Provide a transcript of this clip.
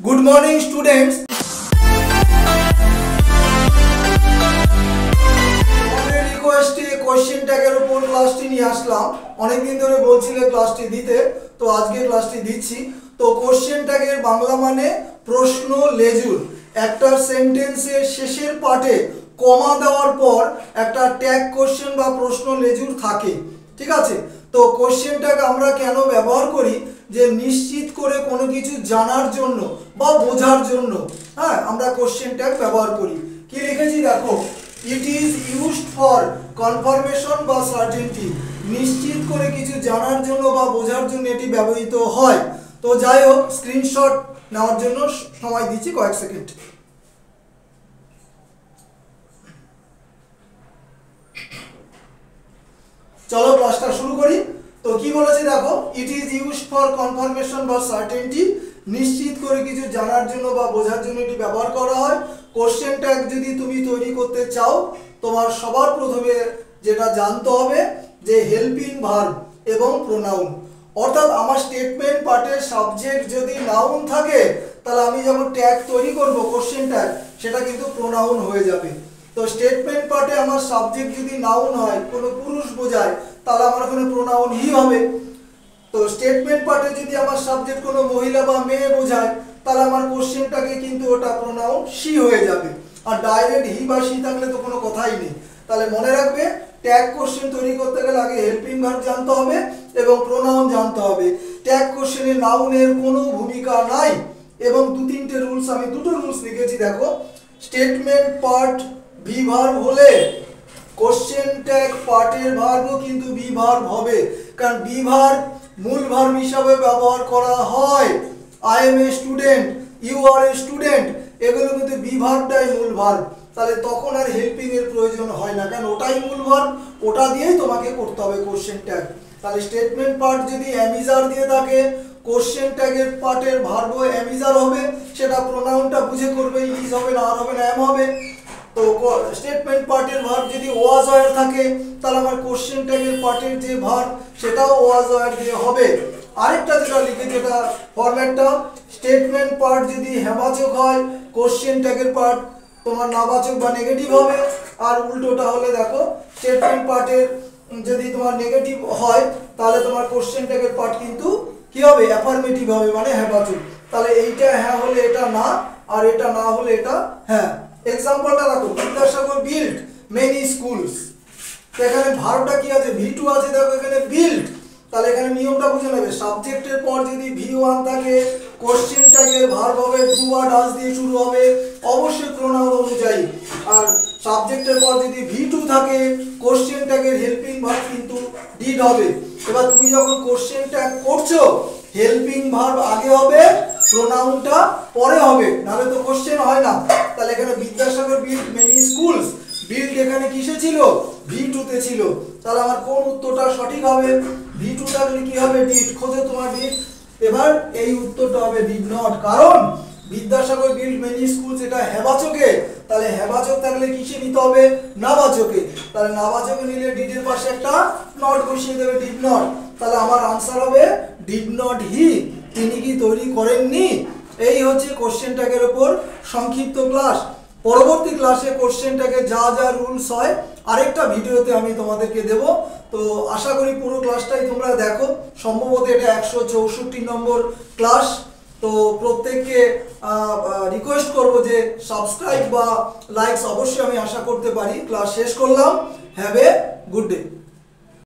Good morning students. रिक्वेस्टे question टैगের উপর ক্লাসটি নিয়ে আসলাম। অনেক দিন ধরে বলছিলে ক্লাসটি দিতে, তো আজকে ক্লাসটি দিচ্ছি। তো কোশ্চেন ট্যাগের বাংলা মানে প্রশ্ন লেজুর। একটা সেন্টেন্সের শেষের পার্টে কমা দেওয়ার পর একটা ট্যাগ কোশ্চেন বা প্রশ্ন লেজুর থাকে, ঠিক আছে। তো কোশ্চেন ট্যাগ আমরা কেন ব্যবহার করি, যে নিশ্চিত করে কোনো কিছু জানার জন্য বা বোঝার জন্য, হ্যাঁ, আমরা কোশ্চেন ট্যাগ ব্যবহার করি। কি লিখেছি দেখো, it is used for confirmation বা সার্টেনটি, নিশ্চিত করে কিছু জানার জন্য বা বোঝার জন্য এটি ব্যবহৃত হয়। তো যাই হোক, স্ক্রিনশট নেওয়ার জন্য সময় দিচ্ছি কয়েক সেকেন্ড। চলো ক্লাসটা শুরু করি। তো কি বলেছে দেখো, it is used for confirmation বা সার্টেনটি, নিশ্চিত করে কিছু জানার জন্য বা বোঝার জন্য এটি ব্যবহার করা হয়। কোশ্চেন ট্যাগ যদি তুমি তৈরি করতে চাও, তোমার সবার প্রথমে যেটা জানতে হবে যে হেল্পিং ভার্ব এবং প্রোনাউন। অর্থাৎ আমার স্টেটমেন্ট পার্টের সাবজেক্ট যদি নাউন থাকে, তাহলে আমি যখন ট্যাগ তৈরি করব কোশ্চেন ট্যাগ, সেটা কিন্তু প্রোনাউন হয়ে যাবে। তো স্টেটমেন্ট পার্টে আমার সাবজেক্ট যদি নাউন হয়, কোনো পুরুষ বোঝায়, তাহলে আমার ওখানে প্রোনাউন হি হবে। তো স্টেটমেন্ট পার্টে যদি আমার সাবজেক্ট কোনো মহিলা বা মেয়ে বোঝায়, তাহলে আমার কোশ্চেনটাকে কিন্তু ওটা প্রোনাউন শি হয়ে যাবে। আর ডাইরেক্ট হি বা শি থাকলে তো কোনো কথাই নেই। তাহলে মনে রাখবে, ট্যাগ কোশ্চেন তৈরি করতে গেলে আগে হেল্পিং ভার্ব জানতে হবে এবং প্রোনাউন জানতে হবে। ট্যাগ কোশ্চেনে নাউনের কোনো ভূমিকা নাই এবং দুটো রুলস লিখেছি দেখো। স্টেটমেন্ট পার্ট বি ভার্ব হলে কোশ্চেন ট্যাগ পার্টের ভার্বও কিন্তু বি ভার্ব হবে, কারণ বি ভার্ব মূল ভার্ব হিসাবে ব্যবহার করা হয়। I am a student, you are a student, এগুলো কিন্তু বি ভার্বটাই মূল ভার্ব। তাহলে তখন আর হেল্পিং এর প্রয়োজন হয় না, কারণ ওটাই মূল ভার্ব, ওটা দিয়েই তোমাকে করতে হবে কোশ্চেন ট্যাগ। তাহলে স্টেটমেন্ট পার্ট যদি অ্যামিজার দিয়ে থাকে, কোশ্চেন ট্যাগের পার্টের ভার্বও অ্যামিজার হবে। সেটা প্রোনাউনটা বুঝে করবে, ইজ হবে না, আর হবে না, এম হবে। তো স্টেটমেন্ট পার্টের ভার্ব যদি ওয়াজ ওয়্যার থাকে, তাহলে আমার কোশ্চেন ট্যাগের পার্টের যে ভার্ব, সেটাও ওয়াজ ওয়্যার দিয়ে হবে। আরেকটা যেটা লিখে, যেটা ফরম্যাটটা, স্টেটমেন্ট পার্ট যদি হ্যাবাচক হয়, কোশ্চেন ট্যাগের পার্ট তোমার নাবাচক বা নেগেটিভ হবে। আর উল্টোটা হলে দেখো, স্টেটমেন্ট পার্টের যদি তোমার নেগেটিভ হয়, তাহলে তোমার কোশ্চেন ট্যাগের পার্ট কিন্তু কি হবে, অ্যাফার্মেটিভ হবে, মানে হ্যাবাচক। তাহলে এইটা হ্যাঁ হলে এটা না, আর এটা না হলে এটা হ্যাঁ। এক্সাম্পলটা দেখো, বিদ্যাসাগর বিল্ড মেনি স্কুলস। তো এখানে ভার্বটা কি আছে, ভি2 আছে, দেখো এখানে বিল্ড। তাহলে এখানে নিয়মটা বুঝে নেবে, সাবজেক্টের পর যদি ভি1 থাকে, কোশ্চেন ট্যাগের ভার্ব হবে ডু বা ডাজ দিয়ে শুরু হবে, অবশ্যই প্রোনাউন অনুযায়ী। আর সাবজেক্টের পর যদি ভি2 থাকে, কোশ্চেন ট্যাগের হেল্পিং ভার্ব কিন্তু ডিড হবে। এবার তুমি যখন কোশ্চেন ট্যাগ করছো, হেল্পিং ভার্ব আগে হবে, প্রোনাউনটা পরে হবে, নাহলে তো কোশ্চেন হয় না। তাহলে এখানে Vidyasagar build many schools, build এখানে কিসে ছিল, ভি2 তে ছিল। তাহলে আমার কোন উত্তরটা সঠিক হবে, ভি2 থাকলে কি হবে, ডিড। খোঁজো তোমার ডিড। এবার এই উত্তরটা হবে ডিড নট, কারণ বিদ্যাসাগর বিল্ড মেনি স্কুলস এটা হ্যাবাচকে। তাহলে হ্যাবাচক থাকলে কিসে নিতে হবে, নাবাচকে। তাহলে নাবাচকে নিলে ডিডের পাশে একটা নট বসিয়ে দেবে, ডিড নট। তাহলে আমার আনসার হবে ডিড নট হি, তিনি কি তৈরি করেননি। এই হচ্ছে কোশ্চেন ট্যাগের উপর সংক্ষিপ্ত ক্লাস। পরবর্তী ক্লাসে কোশ্চেন ট্যাগে যা যা রুলস হয় আরেকটা ভিডিওতে আমি তোমাদেরকে দেব। তো আশা করি পুরো ক্লাসটাই তোমরা দেখো। সম্ভবত এটা 164 নম্বর ক্লাস। তো প্রত্যেককে রিকোয়েস্ট করব যে সাবস্ক্রাইব বা লাইকস অবশ্যই আমি আশা করতে পারি। ক্লাস শেষ করলাম। Have a good day.